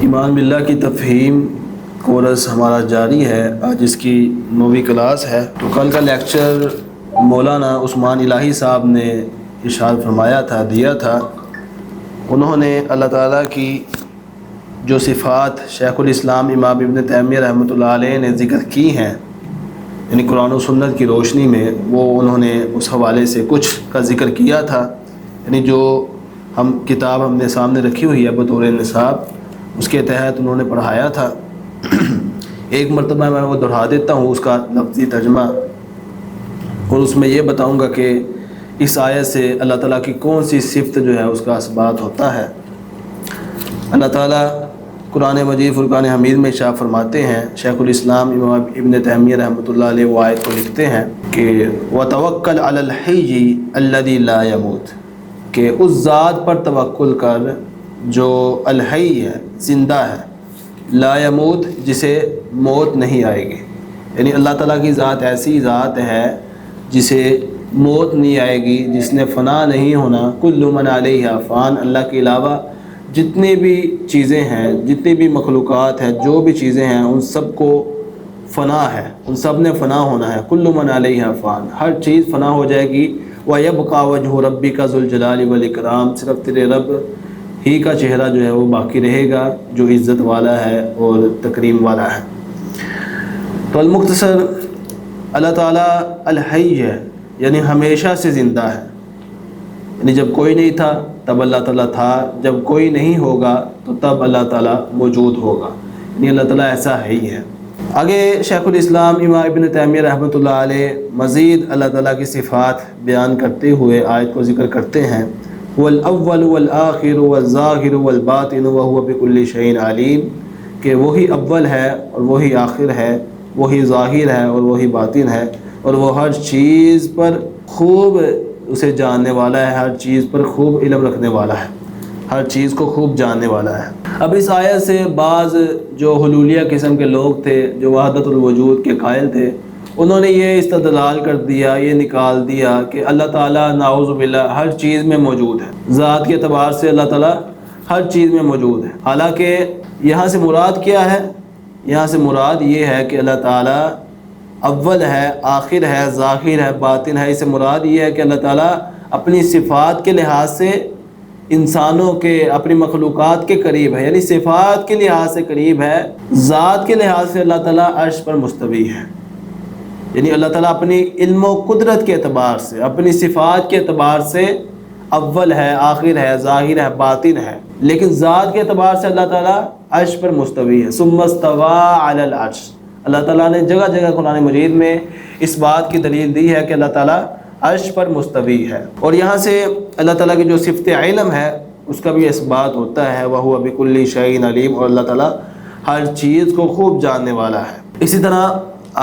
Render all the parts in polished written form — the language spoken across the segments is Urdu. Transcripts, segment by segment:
ایمان باللہ کی تفہیم کورس ہمارا جاری ہے. آج اس کی 9ویں کلاس ہے. تو کل کا لیکچر مولانا عثمان الہی صاحب نے ارشاد فرمایا تھا، دیا تھا. انہوں نے اللہ تعالیٰ کی جو صفات شیخ الاسلام امام ابن تیمیہ رحمۃ اللہ علیہ نے ذکر کی ہیں، یعنی قرآن و سنت کی روشنی میں، وہ انہوں نے اس حوالے سے کچھ کا ذکر کیا تھا. یعنی جو کتاب ہم نے سامنے رکھی ہوئی ہے بطور نصاب، اس کے تحت انہوں نے پڑھایا تھا. ایک مرتبہ میں وہ دہرا دیتا ہوں اس کا لفظی ترجمہ، اور اس میں یہ بتاؤں گا کہ اس آیت سے اللہ تعالیٰ کی کون سی صفت جو ہے اس کا اثبات ہوتا ہے. اللہ تعالیٰ قرآن مجید فرقان حمید میں ارشاد فرماتے ہیں، شیخ الاسلام امام ابن تیمیہ رحمۃ اللہ علیہ وہ آیت کو لکھتے ہیں کہ وَتَوَكَّلْ عَلَى الْحَيِّ الَّذِي لَا يَمُوتُ، کہ اس ذات پر توکل کر جو الحی ہے، زندہ ہے، لا یموت، جسے موت نہیں آئے گی. یعنی اللہ تعالیٰ کی ذات ایسی ذات ہے جسے موت نہیں آئے گی، جس نے فنا نہیں ہونا. کل من علیہا فان، اللہ کے علاوہ جتنی بھی چیزیں ہیں، جتنی بھی مخلوقات ہیں، جو بھی چیزیں ہیں، ان سب کو فنا ہے، ان سب نے فنا ہونا ہے. کل من علیہا فان، ہر چیز فنا ہو جائے گی. وَيَبْقَى وَجْهُ رَبِّكَ ذُو الْجَلَالِ وَالْإِكْرَامِ، صرف تیرے رب ہی کا چہرہ جو ہے وہ باقی رہے گا، جو عزت والا ہے اور تکریم والا ہے. تو المختصر، اللہ تعالیٰ الحی ہے، یعنی ہمیشہ سے زندہ ہے. یعنی جب کوئی نہیں تھا تب اللہ تعالیٰ تھا، جب کوئی نہیں ہوگا تو تب اللہ تعالیٰ موجود ہوگا. یعنی اللہ تعالیٰ ایسا ہے ہی ہے. آگے شیخ الاسلام امام ابن تیمیہ رحمۃ اللہ علیہ مزید اللہ تعالیٰ کی صفات بیان کرتے ہوئے آیت کو ذکر کرتے ہیں، وَالْأَوَّلُ وَالْآخِرُ وَالظَّاهِرُ وَالْبَاطِنُ وَهُوَ بِكُلِّ شَيْءٍ عَلِيمٌ، کہ وہی اول ہے اور وہی آخر ہے، وہی ظاہر ہے اور وہی باطن ہے، اور وہ ہر چیز پر خوب اسے جاننے والا ہے، ہر چیز پر خوب علم رکھنے والا ہے، ہر چیز کو خوب جاننے والا ہے. اب اس آیت سے بعض جو حلولیہ قسم کے لوگ تھے، جو وحدت الوجود کے قائل تھے، انہوں نے یہ استدلال کر دیا، یہ نکال دیا کہ اللہ تعالیٰ نعوذ باللہ ہر چیز میں موجود ہے. ذات کے اعتبار سے اللہ تعالیٰ ہر چیز میں موجود ہے. حالانکہ یہاں سے مراد کیا ہے؟ یہاں سے مراد یہ ہے کہ اللہ تعالیٰ اول ہے، آخر ہے، ظاہر ہے، باطن ہے. اس سے مراد یہ ہے کہ اللہ تعالیٰ اپنی صفات کے لحاظ سے انسانوں کے، اپنی مخلوقات کے قریب ہے، یعنی صفات کے لحاظ سے قریب ہے. ذات کے لحاظ سے اللہ تعالیٰ عرش پر مستوی ہے. یعنی اللہ تعالیٰ اپنی علم و قدرت کے اعتبار سے، اپنی صفات کے اعتبار سے اول ہے، آخر ہے، ظاہر ہے، باطن ہے. لیکن ذات کے اعتبار سے اللہ تعالیٰ عرش پر مستوی ہے. ثم استوى علی العرش، اللہ تعالیٰ نے جگہ جگہ قرآن مجید میں اس بات کی دلیل دی ہے کہ اللہ تعالیٰ عرش پر مستوی ہے. اور یہاں سے اللہ تعالیٰ کی جو صفت علم ہے اس کا بھی اثبات ہوتا ہے، وَهُوَ بِكُلِّ شَيْءٍ عَلِيمٌ، اور اللہ تعالیٰ ہر چیز کو خوب جاننے والا ہے. اسی طرح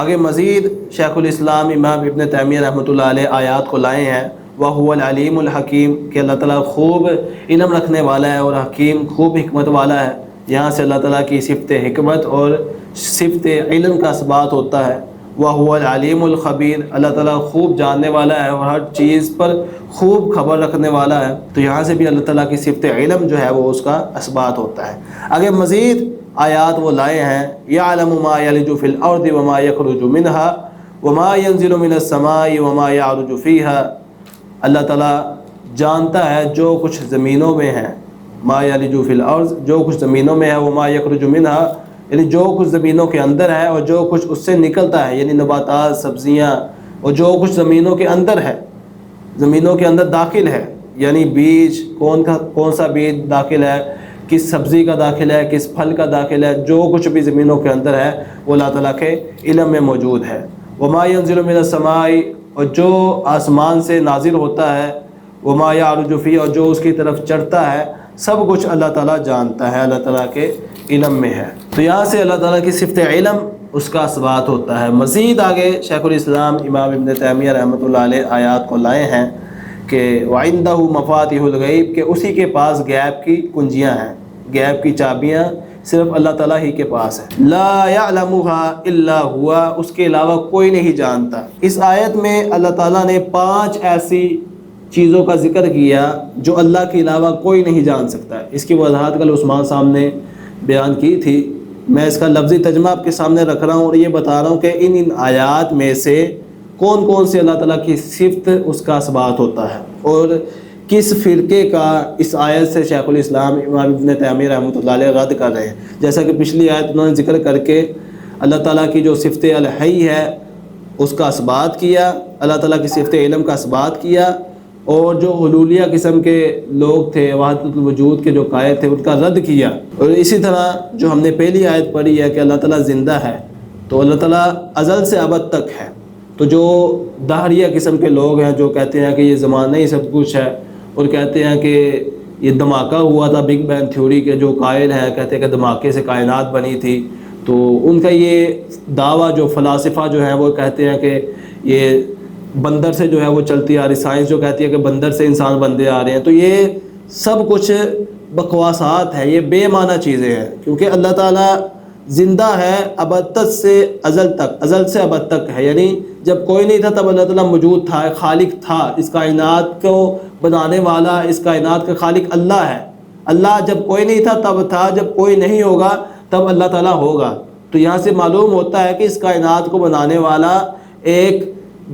آگے مزید شیخ الاسلام امام ابن تیمیہ رحمۃ اللہ علیہ آیات کو لائے ہیں، وَهُوَ الْعَلِيمُ الْحَكِيمُ، کہ اللہ تعالیٰ خوب علم رکھنے والا ہے اور حکیم، خوب حکمت والا ہے. یہاں سے اللہ تعالیٰ کی صفت حکمت اور صفت علم کا اثبات ہوتا ہے. وَهُوَ الْعَلِيمُ الْخَبِيرُ، اللہ تعالیٰ خوب جاننے والا ہے اور ہر چیز پر خوب خبر رکھنے والا ہے. تو یہاں سے بھی اللہ تعالیٰ کی صفت علم جو ہے وہ اس کا اثبات ہوتا ہے. آگے مزید آیات وہ لائے ہیں، يَعْلَمُ مَا يَلِجُ فِي الْأَرْضِ وَمَا يَخْرُجُ مِنْهَا وَمَا يَنزِلُ مِنَ السَّمَاءِ وَمَا يَعْرُجُ فِيهَا، اللہ تعالیٰ جانتا ہے جو کچھ زمینوں میں ہے، ما یلج فی الارض، جو کچھ زمینوں میں ہے، وما یخرج منها، یعنی جو کچھ زمینوں کے اندر ہے اور جو کچھ اس سے نکلتا ہے، یعنی نباتات، سبزیاں، اور جو کچھ زمینوں کے اندر ہے، زمینوں کے اندر داخل ہے، یعنی بیج، کون سا بیج داخل ہے، کس سبزی کا داخل ہے، کس پھل کا داخل ہے، جو کچھ بھی زمینوں کے اندر ہے وہ اللہ تعالیٰ کے علم میں موجود ہے. وما ينزل من السماء، اور جو آسمان سے نازل ہوتا ہے، وما يعرج فيه، اور جو اس کی طرف چڑھتا ہے، سب کچھ اللہ تعالیٰ جانتا ہے، اللہ تعالیٰ کے علم میں ہے. تو یہاں سے اللہ تعالیٰ کی صفت علم اس کا اثبات ہوتا ہے. مزید آگے شیخ الاسلام امام ابن تیمیہ رحمۃ اللہ علیہ آیات کو لائے ہیں کہ وَعِندَهُ مَفَاتِحُ الْغَيْبِ، کہ اسی کے پاس غیب کی کنجیاں ہیں، غیب کی چابیاں صرف اللہ تعالیٰ ہی کے پاس ہے. لا يعلمها الا هو، اس کے علاوہ کوئی نہیں جانتا. اس آیت میں اللہ تعالیٰ نے 5 ایسی چیزوں کا ذکر کیا جو اللہ کے علاوہ کوئی نہیں جان سکتا ہے. اس کی وضاحت کل عثمان صاحب نے بیان کی تھی. میں اس کا لفظی ترجمہ آپ کے سامنے رکھ رہا ہوں اور یہ بتا رہا ہوں کہ ان آیات میں سے کون کون سے اللہ تعالیٰ کی صفت اس کا اثبات ہوتا ہے اور کس فرقے کا اس آیت سے شیخ الاسلام امام ابن تیمیہ رحمۃ اللہ علیہ رد کر رہے ہیں. جیسا کہ پچھلی آیت انہوں نے ذکر کر کے اللہ تعالیٰ کی جو صفت الحی ہے اس کا اثبات کیا, اللہ تعالیٰ کی صفت علم کا اثبات کیا, اور جو حلولیہ قسم کے لوگ تھے وحدت الوجود کے جو قائل تھے ان کا رد کیا. اور اسی طرح جو ہم نے پہلی آیت پڑھی ہے کہ اللہ تعالیٰ زندہ ہے, تو اللہ تعالیٰ ازل سے ابد تک ہے. تو جو دہریہ قسم کے لوگ ہیں جو کہتے ہیں کہ یہ زمانہ ہی سب کچھ ہے اور کہتے ہیں کہ یہ دھماکہ ہوا تھا, بگ بینگ تھیوری کے جو قائل ہیں کہتے ہیں کہ دھماکے سے کائنات بنی تھی, تو ان کا یہ دعویٰ جو فلاسفہ جو ہیں وہ کہتے ہیں کہ یہ بندر سے جو ہے وہ چلتی آ رہی, سائنس جو کہتی ہے کہ بندر سے انسان بندے آ رہے ہیں, تو یہ سب کچھ بکواسات ہے, یہ بے معنی چیزیں ہیں. کیونکہ اللہ تعالیٰ زندہ ہے ابدت سے ازل تک, ازل سے ابد تک ہے, یعنی جب کوئی نہیں تھا تب اللہ تعالیٰ موجود تھا, خالق تھا. اس کائنات کو بنانے والا, اس کائنات کا خالق اللہ ہے. اللہ جب کوئی نہیں تھا تب تھا, جب کوئی نہیں ہوگا تب اللہ تعالیٰ ہوگا. تو یہاں سے معلوم ہوتا ہے کہ اس کائنات کو بنانے والا ایک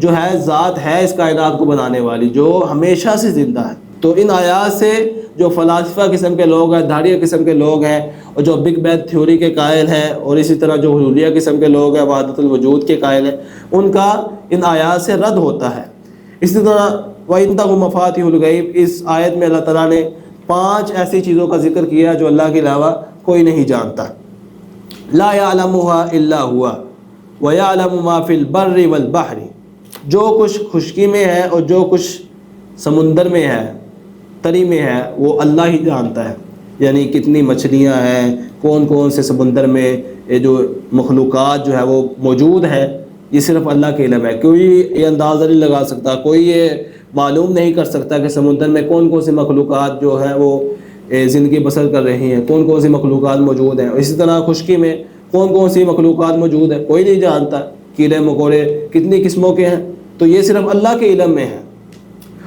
جو ہے ذات ہے, اس کائنات کو بنانے والی, جو ہمیشہ سے زندہ ہے. تو ان آیات سے جو فلاسفہ قسم کے لوگ ہیں, دھاریہ قسم کے لوگ ہیں, اور جو بگ بینگ تھیوری کے قائل ہیں, اور اسی طرح جو حلولیہ قسم کے لوگ ہیں وحدت الوجود کے قائل ہیں, ان کا ان آیات سے رد ہوتا ہے. اسی طرح وَعِندَهُ مَفَاتِحُ الْغَيْبِ, اس آیت میں اللہ تعالیٰ نے 5 ایسی چیزوں کا ذکر کیا جو اللہ کے علاوہ کوئی نہیں جانتا. لا يعلمها الا هو ويعلم ما في البر والبحر, جو کچھ خشکی میں ہے اور جو کچھ سمندر میں ہے, تری میں ہے, وہ اللہ ہی جانتا ہے. یعنی کتنی مچھلیاں ہیں, کون کون سے سمندر میں یہ جو مخلوقات جو ہے وہ موجود ہے, یہ صرف اللہ کے علم ہے. کوئی یہ اندازہ نہیں لگا سکتا, کوئی یہ معلوم نہیں کر سکتا کہ سمندر میں کون کون سی مخلوقات جو ہیں وہ زندگی بسر کر رہی ہیں, کون کون سی مخلوقات موجود ہیں. اسی طرح خشکی میں کون کون سی مخلوقات موجود ہیں, کوئی نہیں جانتا. کیڑے مکوڑے کتنی قسموں کے ہیں, تو یہ صرف اللہ کے علم میں ہے.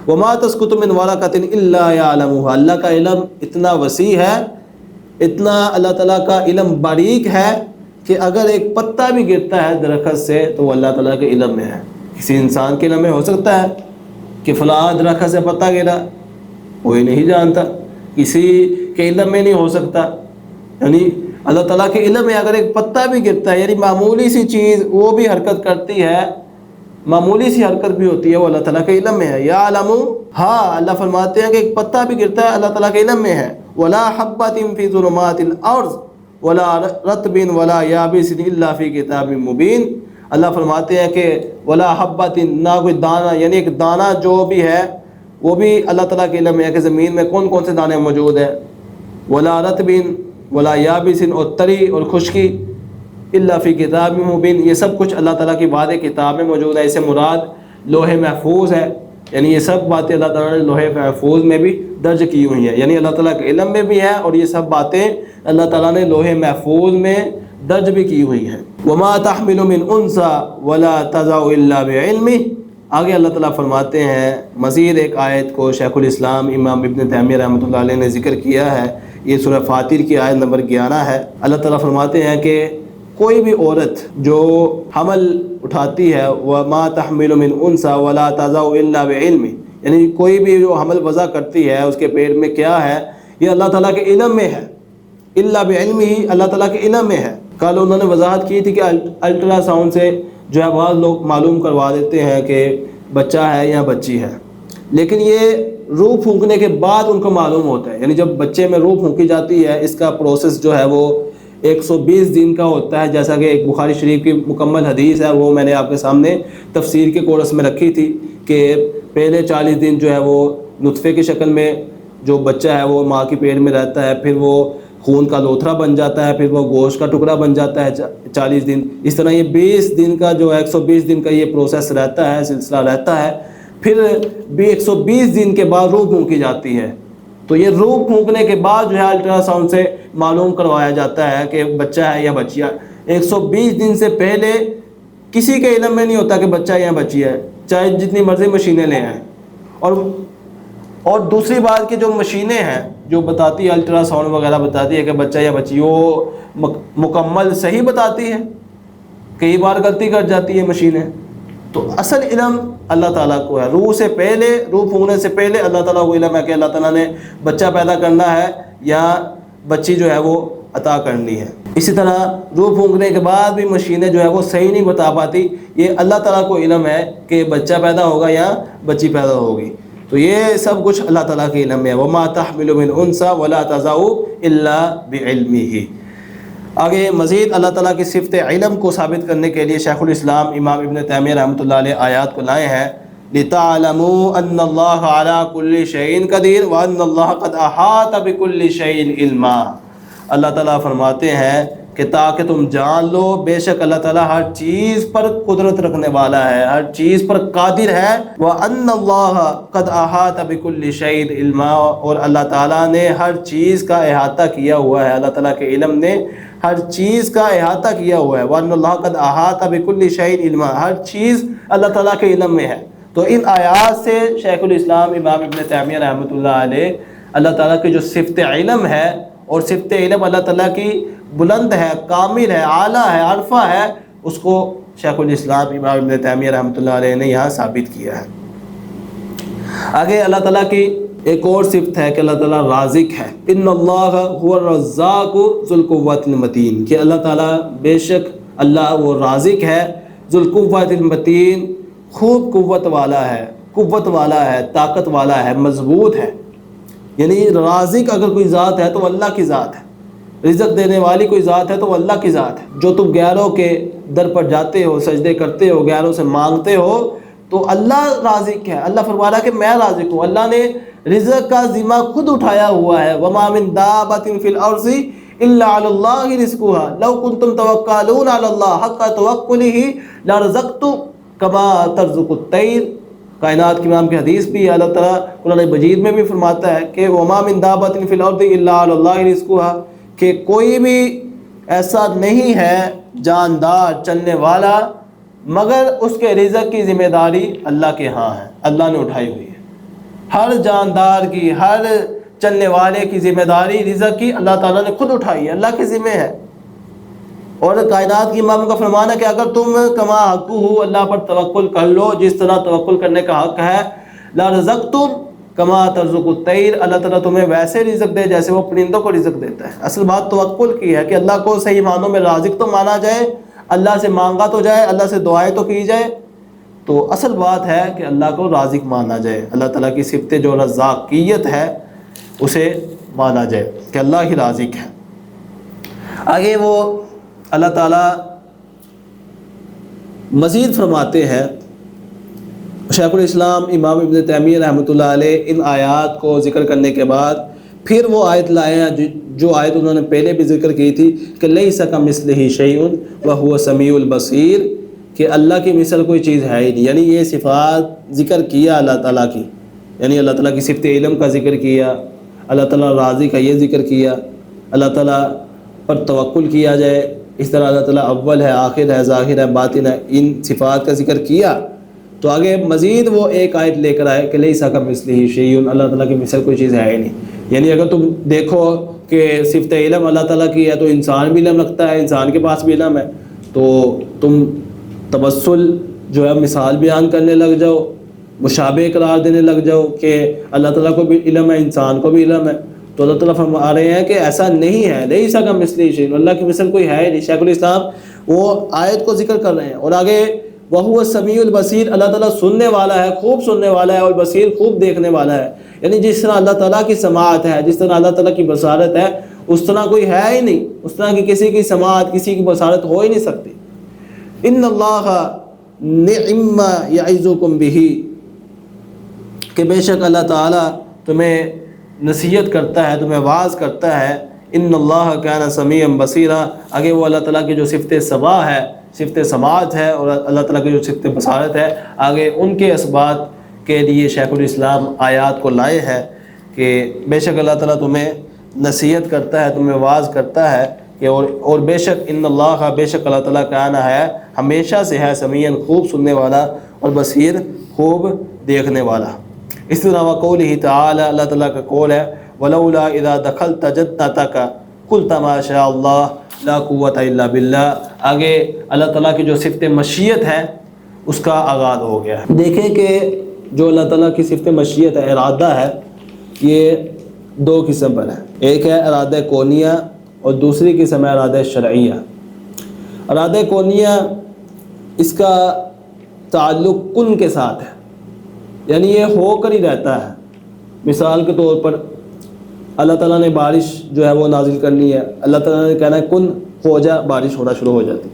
وَمَا تَسْقُطُ مِنْ وَرَقَةٍ إِلَّا يَعْلَمُهَا, اللہ کا علم اتنا وسیع ہے, اتنا اللہ تعالیٰ کا علم باریک ہے کہ اگر ایک پتا بھی گرتا ہے درخت سے تو وہ اللہ تعالیٰ کے علم میں ہے. کسی انسان کے علم میں ہو سکتا ہے کہ فلاں درخت سے پتا گرا, کوئی نہیں جانتا. کسی کے علم میں نہیں ہو سکتا. یعنی اللہ تعالیٰ کے علم میں اگر ایک پتا بھی گرتا ہے, یعنی معمولی سی چیز وہ بھی حرکت کرتی ہے, معمولی سی حرکت بھی ہوتی ہے, وہ اللہ تعالیٰ کے علم میں ہے. یعلم, ہاں اللہ فرماتے ہیں کہ ایک پتا بھی گرتا ہے اللہ تعالیٰ کے علم میں ہے. ولا حبۃ فی ظلمات الارض ولا رطب ولا یابس الا فی کتاب مبین. اللہ فرماتے ہیں کہ ولا حبۃ, نہ کوئی دانہ, یعنی ایک دانہ جو بھی ہے وہ بھی اللہ تعالیٰ کے علم میں ہے کہ زمین میں کون کون سے دانے موجود ہیں. ولا رطب ولا یابس, اور تری اور خشکی, الا فی کتاب مبین, یہ سب کچھ اللہ تعالیٰ کی واضح کتاب میں موجود ہے. اسے مراد لوح محفوظ ہے, یعنی یہ سب باتیں اللہ تعالیٰ نے لوح محفوظ میں بھی درج کی ہوئی ہیں, یعنی اللہ تعالیٰ کے علم میں بھی ہے اور یہ سب باتیں اللہ تعالیٰ نے لوح محفوظ میں درج بھی کی ہوئی ہیں. وما تحمل من انثى ولا تضع الا بعلمه, آگے اللہ تعالیٰ فرماتے ہیں, مزید ایک آیت کو شیخ الاسلام امام ابن تیمیہ رحمۃ اللہ علیہ نے ذکر کیا ہے. یہ سورہ فاطر کی آیت نمبر 11 ہے. اللہ تعالیٰ فرماتے ہیں کہ کوئی بھی عورت جو حمل اٹھاتی ہے, وما تحمل من انثى ولا تضع الا بعلمه, یعنی کوئی بھی جو حمل وضع کرتی ہے اس کے پیٹ میں کیا ہے, یہ اللہ تعالیٰ کے علم میں ہے. الا بعلمه, اللہ تعالیٰ کے علم میں ہے. کل انہوں نے وضاحت کی تھی کہ الٹرا ساؤنڈ سے جو ہے بعض لوگ معلوم کروا دیتے ہیں کہ بچہ ہے یا بچی ہے, لیکن یہ روح پھونکنے کے بعد ان کو معلوم ہوتا ہے. یعنی جب بچے میں روح پھونکی جاتی ہے, اس کا پروسیس جو ہے وہ 120 دن کا ہوتا ہے, جیسا کہ ایک بخاری شریف کی مکمل حدیث ہے, وہ میں نے آپ کے سامنے تفسیر کے کورس میں رکھی تھی کہ پہلے 40 دن جو ہے وہ نطفے کی شکل میں جو بچہ ہے وہ ماں کی پیٹ میں رہتا ہے, پھر وہ خون کا لوتھڑا بن جاتا ہے, پھر وہ گوشت کا ٹکڑا بن جاتا ہے 40 دن. اس طرح یہ 20 دن کا جو 120 دن کا یہ پروسیس رہتا ہے, سلسلہ رہتا ہے. پھر بھی 120 دن کے بعد روح پھونکی جاتی ہے. تو یہ روح پھونکنے کے بعد جو ہے الٹرا ساؤنڈ سے معلوم کروایا جاتا ہے کہ بچہ ہے یا بچی ہے. 120 دن سے پہلے کسی کے علم میں نہیں ہوتا کہ بچہ یا بچی ہے, چاہے جتنی مرضی مشینیں لے آئیں. اور اور دوسری بات کہ جو مشینیں ہیں جو بتاتی ہے الٹرا ساؤنڈ وغیرہ بتاتی ہے کہ بچہ یا بچی وہ مکمل صحیح بتاتی ہے، کئی بار غلطی کر جاتی ہے مشینیں. تو اصل علم اللہ تعالیٰ کو ہے. روح سے پہلے، روح پھونکنے سے پہلے اللہ تعالیٰ کو علم ہے کہ اللہ تعالیٰ نے بچہ پیدا کرنا ہے یا بچی جو ہے وہ عطا کرنی ہے. اسی طرح روح پھونکنے کے بعد بھی مشینیں جو ہے وہ صحیح نہیں بتا پاتی. یہ اللہ تعالیٰ کو علم ہے کہ بچہ پیدا ہوگا یا بچی پیدا ہوگی. تو یہ سب کچھ اللہ تعالیٰ کے علم میں ہے. وَمَا تَحْمِلُ مِنْ أُنْثَىٰ وَلَا تَضَعُ إِلَّا بِعِلْمِهِ. آگے مزید اللہ تعالیٰ کی صفت علم کو ثابت کرنے کے لیے شیخ الاسلام امام ابن تیمیہ رحمۃ اللہ علیہ آیات کو لائے ہیں. لِتَعْلَمُوا أَنَّ اللَّهَ عَلَىٰ كُلِّ شَيْءٍ قَدِيرٌ وَأَنَّ اللَّهَ قَدْ أَحَاطَ بِكُلِّ شَيْءٍ عِلْمًا. اللہ تعالیٰ فرماتے ہیں کہ تاکہ تم جان لو بے شک اللہ تعالیٰ ہر چیز پر قدرت رکھنے والا ہے، ہر چیز پر قادر ہے. وَأَنَّ اللَّهَ قَدْ أَحَاطَ بِكُلِّ شَيْءٍ عِلْمًا. اور اللہ تعالیٰ نے ہر چیز کا احاطہ کیا ہوا ہے. اللہ تعالیٰ کے علم نے ہر چیز کا احاطہ کیا ہوا ہے. وَأَنَّ اللَّهَ قَدْ أَحَاطَ بِكُلِّ شَيْءٍ عِلْمًا. ہر چیز اللہ تعالیٰ کے علم میں ہے. تو ان آیات سے شیخ الاسلام امام ابن تیمیہ رحمۃ اللہ علیہ اللہ تعالیٰ کی جو صفت علم ہے، اور صفت علم اللہ تعالیٰ کی بلند ہے، کامل ہے، اعلیٰ ہے، عرفہ ہے، اس کو شیخ الاسلام امام ابن تیمیہ رحمۃ اللہ علیہ نے یہاں ثابت کیا ہے. آگے اللہ تعالیٰ کی ایک اور صفت ہے کہ اللہ تعالیٰ رازق ہے. ان اللہ هو الرزاق ذو القوۃ المتین. کہ اللہ تعالیٰ بے شک اللہ وہ رازق ہے، ذو القوۃ المتین، خوب قوت والا ہے، قوت والا ہے، طاقت والا ہے، مضبوط ہے. یعنی رازق اگر کوئی ذات ہے تو اللہ کی ذات ہے، رزق دینے والی کوئی ذات ہے تو وہ اللہ کی ذات ہے. جو تم غیروں کے در پر جاتے ہو، سجدے کرتے ہو، غیروں سے مانگتے ہو، تو اللہ رازق ہے. اللہ فرما رہا ہے کہ میں رازق ہوں. اللہ نے رزق کا ذمہ خود اٹھایا ہوا ہے. وَمَا مِن دَابَّةٍ فِي الْأَرْضِ إِلَّا عَلَى اللَّهِ رِزْقُهَا لَوْ كُنْتُمْ تَوَكَّلُونَ عَلَى اللَّهِ حَقَّ تَوَكُّلِهِ لَرَزَقْتُكُمْ كَمَا تَرْزُقُ الطَّيْرُ. کائنات کی امام کی حدیث بھی اللہ تعالیٰ قرآن مجید میں بھی فرماتا ہے کہ وَمَا مِن دَابَّةٍ فِي الْأَرْضِ إِلَّا عَلَى اللَّهِ رِزْقُهَا. کہ کوئی بھی ایسا نہیں ہے جاندار چلنے والا مگر اس کے رزق کی ذمہ داری اللہ کے ہاں ہے، اللہ نے اٹھائی ہوئی ہے. ہر جاندار کی، ہر چلنے والے کی ذمہ داری رزق کی اللہ تعالیٰ نے خود اٹھائی ہے، اللہ کے ذمہ ہے. اور کائنات کی امام کا فرمان ہے کہ اگر تم کما حقہ اللہ پر توکل کر لو جس طرح توکل کرنے کا حق ہے، لَرَزَقْتُمْ کما ترزق الطیر. اللہ تعالیٰ تمہیں ویسے رزق دے جیسے وہ پرندوں کو رزق دیتا ہے. اصل بات توکل کی ہے کہ اللہ کو صحیح معنوں میں رازق تو مانا جائے، اللہ سے مانگا تو جائے، اللہ سے دعائیں تو کی جائے. تو اصل بات ہے کہ اللہ کو رازق مانا جائے، اللہ تعالیٰ کی صفت جو رزاقیت ہے اسے مانا جائے کہ اللہ ہی رازق ہے. آگے وہ اللہ تعالیٰ مزید فرماتے ہیں. شیخ الاسلام امام ابن تیمیہ رحمۃ اللہ علیہ ان آیات کو ذکر کرنے کے بعد پھر وہ آیت لائے ہیں جو آیت انہوں نے پہلے بھی ذکر کی تھی کہ لیس کمثلہ شیء وہو السمیع البصیر. کہ اللہ کی مثل کوئی چیز ہے ہی نہیں. یعنی یہ صفات ذکر کیا اللہ تعالیٰ کی، یعنی اللہ تعالیٰ کی صفت علم کا ذکر کیا، اللہ تعالیٰ راضی کا یہ ذکر کیا، اللہ تعالیٰ پر توکل کیا جائے، اس طرح اللہ تعالیٰ اول ہے، آخر ہے، ظاہر ہے، باطن ہے، ان صفات کا ذکر کیا. تو آگے مزید وہ ایک آیت لے کر آئے کہ لیس کمثلہ شیء، اللہ تعالیٰ کی مثل کوئی چیز ہے ہی نہیں. یعنی اگر تم دیکھو کہ صفت علم اللہ تعالیٰ کی ہے تو انسان بھی علم رکھتا ہے، انسان کے پاس بھی علم ہے، تو تم تمثل جو ہے مثال بیان کرنے لگ جاؤ، مشابہ قرار دینے لگ جاؤ کہ اللہ تعالیٰ کو بھی علم ہے، انسان کو بھی علم ہے. تو اللہ تعالیٰ فرما رہے ہیں کہ ایسا نہیں ہے، لیس کمثلہ شیء، اللہ کی مثل کوئی ہے نہیں. شیخ الاسلام وہ آیت کو ذکر کر رہے ہیں. اور آگے وَهُوَ السَّمِيعُ الْبَصِيرُ، اللہ تعالیٰ سننے والا ہے، خوب سننے والا ہے، اور بصیر خوب دیکھنے والا ہے. یعنی جس طرح اللہ تعالیٰ کی سماعت ہے، جس طرح اللہ تعالیٰ کی بصارت ہے، اس طرح کوئی ہے ہی نہیں. اس طرح کی کسی کی سماعت، کسی کی بصارت ہو ہی نہیں سکتی. ان اللہ نعم یعظکم بہ، کہ بے شک اللہ تعالیٰ تمہیں نصیحت کرتا ہے، تمہیں واعظ کرتا ہے. ان اللہ کان سمیعا بصیرا. آگے وہ اللہ تعالیٰ کی جو صفت سماع ہے، صفت سماعت ہے، اور اللہ تعالیٰ کی جو صفت بصارت ہے، آگے ان کے اسبات کے لیے شیخ الاسلام آیات کو لائے ہیں کہ بے شک اللہ تعالیٰ تمہیں نصیحت کرتا ہے، تمہیں واعظ کرتا ہے کہ اور بے شک ان اللہ، بے شک اللہ تعالیٰ کان ہے، ہمیشہ سے ہے، سمیعا خوب سننے والا، اور بصیر خوب دیکھنے والا. اس طرح وقولہ تعالی، اللہ تعالیٰ کا قول ہے ولولا اذا دخلت جنتک قلت ما شاء اللہ لا قوت الا باللہ۔ آگے اللہ تعالیٰ کی جو صفت مشیت ہے اس کا آغاز ہو گیا ہے۔ دیکھیں کہ جو اللہ تعالیٰ کی صفت مشیت ہے، ارادہ ہے، یہ دو قسم پر ہے۔ ایک ہے ارادہ کونیہ اور دوسری قسم ہے ارادہ شرعیہ۔ ارادہ کونیہ اس کا تعلق کن کے ساتھ ہے، یعنی یہ ہو کر ہی رہتا ہے۔ مثال کے طور پر اللہ تعالیٰ نے بارش جو ہے وہ نازل کرنی ہے، اللہ تعالیٰ نے کہنا ہے کن ہو جا، بارش ہونا شروع ہو جاتی۔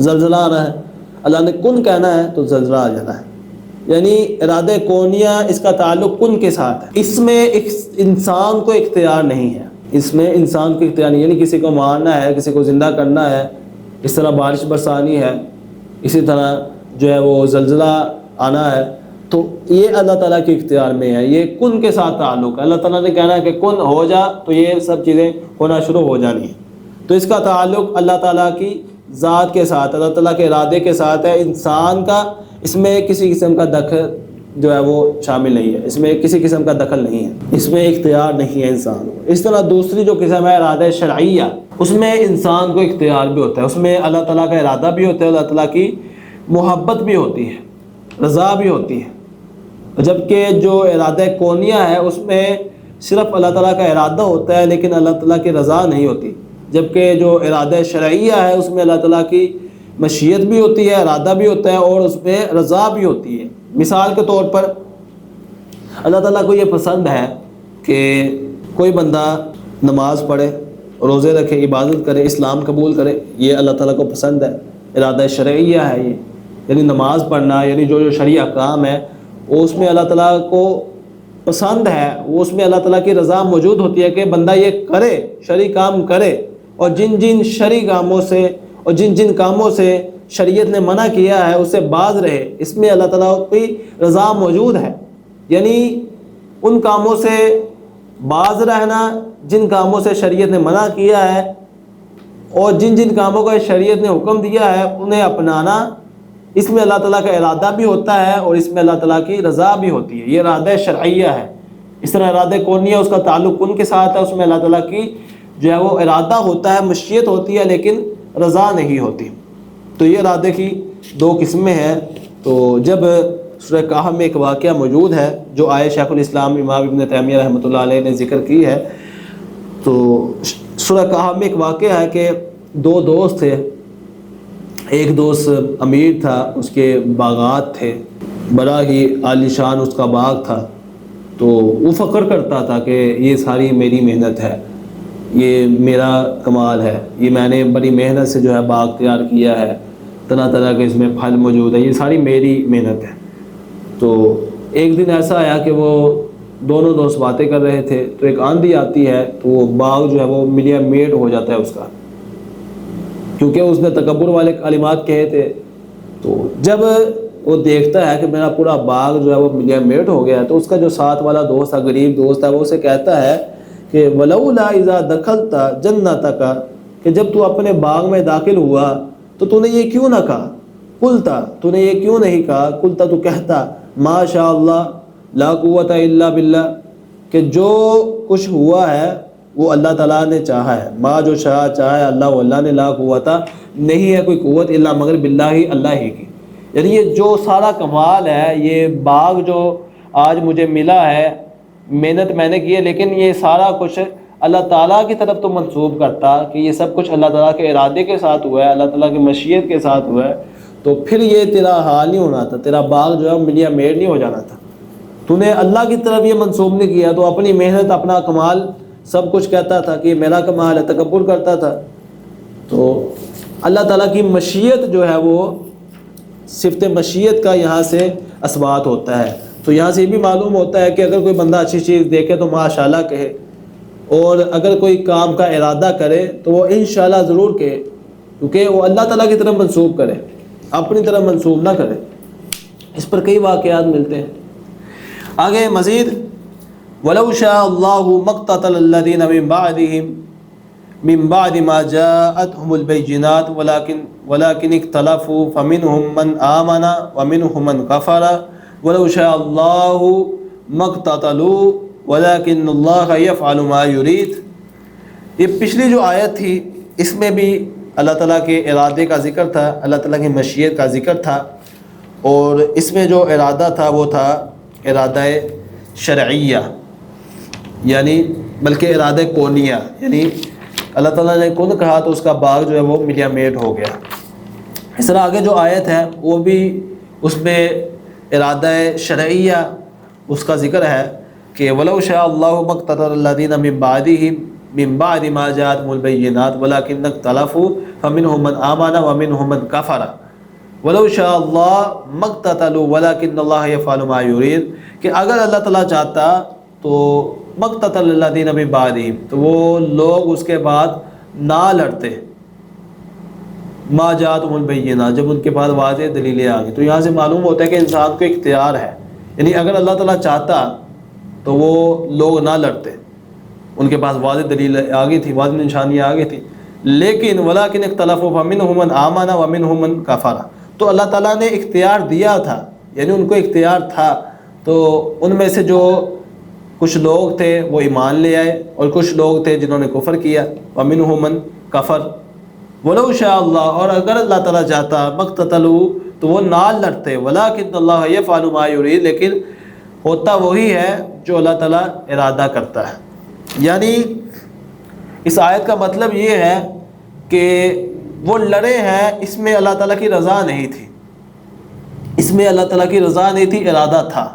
زلزلہ آ رہا ہے، اللہ نے کن کہنا ہے تو زلزلہ آ جانا ہے۔ یعنی ارادہ کونیہ اس کا تعلق کن کے ساتھ ہے، اس میں انسان کو اختیار نہیں ہے، اس میں انسان کو اختیار نہیں، یعنی کسی کو مارنا ہے، کسی کو زندہ کرنا ہے، اس طرح بارش برسانی ہے، اسی طرح جو ہے وہ زلزلہ آنا ہے، تو یہ اللہ تعالیٰ کے اختیار میں ہے، یہ کن کے ساتھ تعلق ہے۔ اللہ تعالیٰ نے کہنا ہے کہ کن ہو جا تو یہ سب چیزیں ہونا شروع ہو جانی ہیں، تو اس کا تعلق اللہ تعالیٰ کی ذات کے ساتھ، اللہ تعالیٰ کے ارادے کے ساتھ ہے۔ انسان کا اس میں کسی قسم کا دخل جو ہے وہ شامل نہیں ہے، اس میں کسی قسم کا دخل نہیں ہے، اس میں اختیار نہیں ہے انسان کو۔ اس طرح دوسری جو قسم ہے ارادہ شرعیہ، اس میں انسان کو اختیار بھی ہوتا ہے، اس میں اللہ تعالیٰ کا ارادہ بھی ہوتا ہے، اللہ تعالیٰ کی محبت بھی ہوتی ہے، رضا بھی ہوتی ہے۔ جبکہ جو ارادہ کونیہ ہے اس میں صرف اللہ تعالیٰ کا ارادہ ہوتا ہے لیکن اللہ تعالیٰ کی رضا نہیں ہوتی، جبکہ جو ارادہ شرعیہ ہے اس میں اللہ تعالیٰ کی مشیت بھی ہوتی ہے، ارادہ بھی ہوتا ہے اور اس میں رضا بھی ہوتی ہے۔ مثال کے طور پر اللہ تعالیٰ کو یہ پسند ہے کہ کوئی بندہ نماز پڑھے، روزے رکھے، عبادت کرے، اسلام قبول کرے، یہ اللہ تعالیٰ کو پسند ہے، ارادہ شرعیہ ہے یہ، یعنی نماز پڑھنا، یعنی جو شرعی احکام ہے وہ اس میں اللہ تعالیٰ کو پسند ہے، وہ اس میں اللہ تعالیٰ کی رضا موجود ہوتی ہے کہ بندہ یہ کرے، شرعی کام کرے، اور جن جن شرعی کاموں سے اور جن جن کاموں سے شریعت نے منع کیا ہے اس سے باز رہے، اس میں اللہ تعالیٰ کی رضا موجود ہے۔ یعنی ان کاموں سے باز رہنا جن کاموں سے شریعت نے منع کیا ہے، اور جن جن کاموں کا شریعت نے حکم دیا ہے انہیں اپنانا، اس میں اللہ تعالیٰ کا ارادہ بھی ہوتا ہے اور اس میں اللہ تعالیٰ کی رضا بھی ہوتی ہے، یہ ارادہ شرعیہ ہے۔ اس طرح ارادہ کونیہ اس کا تعلق کن کے ساتھ ہے، اس میں اللہ تعالیٰ کی جو ہے وہ ارادہ ہوتا ہے، مشیت ہوتی ہے لیکن رضا نہیں ہوتی۔ تو یہ ارادے کی دو قسمیں ہیں۔ تو جب سورہ کہف میں ایک واقعہ موجود ہے جو آئے شیخ الاسلام امام ابن تیمیہ رحمۃ اللہ علیہ نے ذکر کی ہے، تو سورہ کہف میں ایک واقعہ ہے کہ دو دوست تھے، ایک دوست امیر تھا، اس کے باغات تھے، بڑا ہی عالی شان اس کا باغ تھا، تو وہ فخر کرتا تھا کہ یہ ساری میری محنت ہے، یہ میرا کمال ہے، یہ میں نے بڑی محنت سے جو ہے باغ تیار کیا ہے، طرح طرح کے اس میں پھل موجود ہے، یہ ساری میری محنت ہے۔ تو ایک دن ایسا آیا کہ وہ دونوں دوست باتیں کر رہے تھے، تو ایک آندھی آتی ہے تو وہ باغ جو ہے وہ ملیا میٹ ہو جاتا ہے اس کا، کیونکہ اس نے تکبر والے کلمات کہے تھے۔ تو جب وہ دیکھتا ہے کہ میرا پورا باغ جو ہے وہ ملیا میٹ ہو گیا ہے، تو اس کا جو ساتھ والا دوست ہے، غریب دوست ہے، وہ اسے کہتا ہے کہ ولولا اذا دخلت جنتک، کہ جب تو اپنے باغ میں داخل ہوا تو نے یہ کیوں نہ کہا، قلتا، تو نے یہ کیوں نہیں کہا، قلتا تو کہتا ما شاء اللہ لا قوت الا باللہ، کہ جو کچھ ہوا ہے وہ اللہ تعالیٰ نے چاہا ہے، ما جو شاء چاہا ہے اللہ، واللہ نے، لا قوت نہیں ہے کوئی قوت الا مگر باللہ ہی، اللہ ہی کی۔ یعنی یہ جو سارا کمال ہے، یہ باغ جو آج مجھے ملا ہے، محنت میں نے کی ہے، لیکن یہ سارا کچھ اللہ تعالیٰ کی طرف تو منسوب کرتا کہ یہ سب کچھ اللہ تعالیٰ کے ارادے کے ساتھ ہوا ہے، اللہ تعالیٰ کی مشیت کے ساتھ ہوا ہے، تو پھر یہ تیرا حال نہیں ہونا تھا، تیرا باغ جو ہے ملیا میٹ نہیں ہو جانا تھا۔ تو نے اللہ کی طرف یہ منسوب نہیں کیا، تو اپنی محنت، اپنا کمال سب کچھ کہتا تھا کہ یہ میرا کمال ہے، تکبر کرتا تھا۔ تو اللہ تعالیٰ کی مشیت جو ہے وہ صفت مشیت کا یہاں سے اثبات ہوتا ہے۔ تو یہاں سے یہ بھی معلوم ہوتا ہے کہ اگر کوئی بندہ اچھی چیز دیکھے تو ماشاءاللہ کہے، اور اگر کوئی کام کا ارادہ کرے تو وہ انشاءاللہ ضرور کہے، کیونکہ وہ اللہ تعالیٰ کی طرف منسوب کرے، اپنی طرف منسوب نہ کرے۔ اس پر کئی واقعات ملتے ہیں۔ آگے مزید وَلَوْ شَاءَ اللَّهُ مَا اقْتَتَلَ الَّذِينَ مِن بَعْدِ مَا جَاءَتْهُمُ الْبَيِّنَاتُ وَلَكِنِ اخْتَلَفُوا فَمِنْهُم مَّنْ آمَنَ وَمِنْهُم مَّنْ كَفَرَ وَلَوْ شَاءَ اللَّهُ مقتتلوا ولكن الله يفعل ما يريد۔ یہ پچھلی جو آیت تھی اس میں بھی اللہ تعالیٰ کے ارادے کا ذکر تھا، اللہ تعالیٰ کی مشیت کا ذکر تھا، اور اس میں جو ارادہ تھا وہ تھا ارادہ شرعیہ، یعنی بلکہ ارادہ کونیہ، یعنی اللہ تعالیٰ نے کن کہا تو اس کا باغ جو ہے وہ ملیا میٹ ہو گیا۔ اس طرح آگے جو آیت ہے وہ بھی اس میں ارادہ شرعیہ اس کا ذکر ہے کہ وَلَوْ شَاءَ اللَّهُ مَا اقْتَتَلَ الَّذِينَ مِن بَعْدِ مَا جَاءَتْهُمُ الْبَيِّنَاتُ وَلَٰكِنَّ اخْتَلَفُوا فَمِنْهُم مَّنْ آمَنَ وَمِنْهُم مَّنْ كَفَرَ وَلَوْ شَاءَ اللَّهُ مَا اقْتَتَلُوا وَلَٰكِنَّ اللَّهَ يَفْعَلُ مَا يُرِيدُ، کہ اگر اللہ تعالیٰ چاہتا تو مَا اقْتَتَلَ الَّذِينَ مِن بَعْدِهِمْ، تو وہ لوگ اس کے بعد نہ لڑتے، ما جاءتهم البینات، جب ان کے بعد واضح دلیلیں آ گئی۔ تو یہاں سے معلوم ہوتا ہے کہ انسان کو اختیار ہے، یعنی اگر اللہ تعالیٰ چاہتا تو وہ لوگ نہ لڑتے، ان کے پاس واضح دلیل آ گئی تھی، واضح نشانیاں آ گئی تھی، لیکن ولیکن اختلفوا فمنهم من آمن ومنهم من کفر، تو اللہ تعالیٰ نے اختیار دیا تھا، یعنی ان کو اختیار تھا، تو ان میں سے جو کچھ لوگ تھے وہ ایمان لے آئے اور کچھ لوگ تھے جنہوں نے کفر کیا، ومنهم من کفر ولو شاء اللہ، اور اگر اللہ تعالیٰ چاہتا مقتتلوا تو وہ نہ لڑتے، ولیکن اللہ یفعل ما یرید، لیکن ہوتا وہی ہے جو اللہ تعالیٰ ارادہ کرتا ہے۔ یعنی اس آیت کا مطلب یہ ہے کہ وہ لڑے ہیں، اس میں اللہ تعالیٰ کی رضا نہیں تھی، اس میں اللہ تعالیٰ کی رضا نہیں تھی، ارادہ تھا۔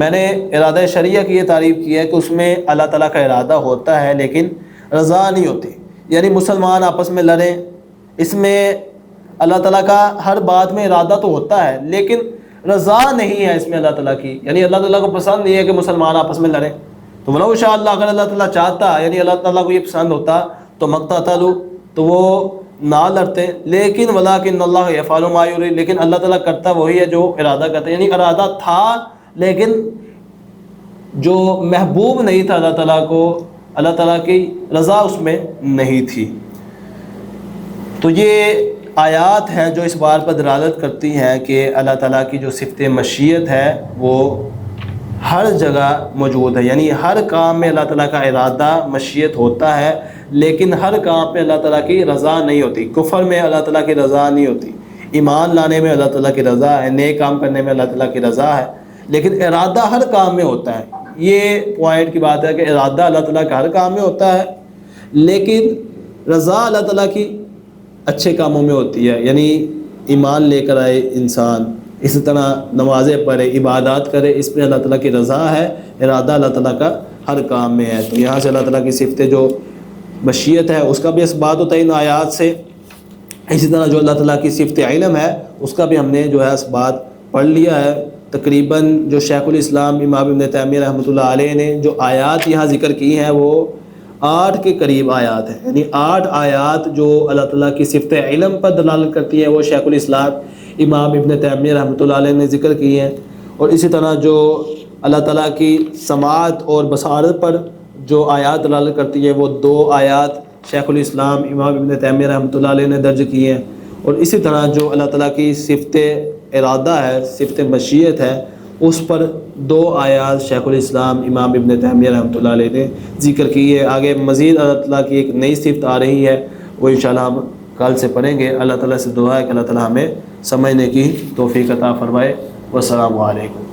میں نے ارادہ شرعیہ کی یہ تعریف کی ہے کہ اس میں اللہ تعالیٰ کا ارادہ ہوتا ہے لیکن رضا نہیں ہوتی، یعنی مسلمان آپس میں لڑیں، اس میں اللہ تعالیٰ کا ہر بات میں ارادہ تو ہوتا ہے لیکن رضا نہیں ہے اس میں اللہ تعالیٰ کی، یعنی اللہ تعالیٰ کو پسند نہیں ہے کہ مسلمان آپس میں لڑیں۔ تو ولو شاء اللہ، اگر اللہ تعالیٰ چاہتا، یعنی اللہ تعالیٰ کو یہ پسند ہوتا تو مقتتلوا، تو وہ نہ لڑتے، لیکن ولیکن اللہ یفعل ما یرید، لیکن اللہ تعالیٰ کرتا وہی ہے جو ارادہ کرتا ہے، یعنی ارادہ تھا لیکن جو محبوب نہیں تھا اللہ تعالیٰ کو، اللہ تعالیٰ کی رضا اس میں نہیں تھی۔ تو یہ آیات ہیں جو اس بات پر دلالت کرتی ہیں کہ اللہ تعالیٰ کی جو صفت مشیت ہے وہ ہر جگہ موجود ہے، یعنی ہر کام میں اللہ تعالیٰ کا ارادہ مشیت ہوتا ہے لیکن ہر کام پہ اللہ تعالیٰ کی رضا نہیں ہوتی۔ کفر میں اللہ تعالیٰ کی رضا نہیں ہوتی، ایمان لانے میں اللہ تعالیٰ کی رضا ہے، نیک کام کرنے میں اللہ تعالیٰ کی رضا ہے، لیکن ارادہ ہر کام میں ہوتا ہے۔ یہ پوائنٹ کی بات ہے کہ ارادہ اللہ تعالیٰ کا ہر کام میں ہوتا ہے لیکن رضا اللہ تعالیٰ کی اچھے کاموں میں ہوتی ہے، یعنی ایمان لے کر آئے انسان، اسی طرح نمازیں پڑھے، عبادات کرے، اس میں اللہ تعالیٰ کی رضا ہے، ارادہ اللہ تعالیٰ کا ہر کام میں ہے۔ تو یہاں سے اللہ تعالیٰ کی صفت جو مشیت ہے اس کا بھی اثبات ہوتا ہے ان آیات سے، اسی طرح جو اللہ تعالیٰ کی صفت علم ہے اس کا بھی ہم نے جو ہے اثبات پڑھ لیا ہے۔ تقریباً جو شیخ الاسلام امام ابن تیمیہ رحمۃ اللہ علیہ نے جو آیات یہاں ذکر کی ہیں وہ 8 کے قریب آیات ہیں، یعنی 8 آیات جو اللہ تعالیٰ کی صفت علم پر دلالت کرتی ہیں وہ شیخ الاسلام امام ابن تیمیہ رحمۃ اللہ علیہ نے ذکر کی ہیں، اور اسی طرح جو اللہ تعالیٰ کی سماعت اور بصارت پر جو آیات دلالت کرتی ہیں وہ 2 آیات شیخ الاسلام امام ابن تیمیہ رحمۃ اللہ علیہ نے درج کی ہیں، اور اسی طرح جو اللہ تعالیٰ کی صفت ارادہ ہے، صفت مشیت ہے، اس پر 2 آیات شیخ الاسلام امام ابن تیمیہ رحمۃ اللہ علیہ نے ذکر کی ہے۔ آگے مزید اللہ تعالیٰ کی ایک نئی صفت آ رہی ہے، وہ انشاءاللہ ہم کل سے پڑھیں گے۔ اللہ تعالیٰ سے دعا ہے کہ اللہ تعالیٰ ہمیں سمجھنے کی توفیق عطا فرمائے۔ والسلام علیکم۔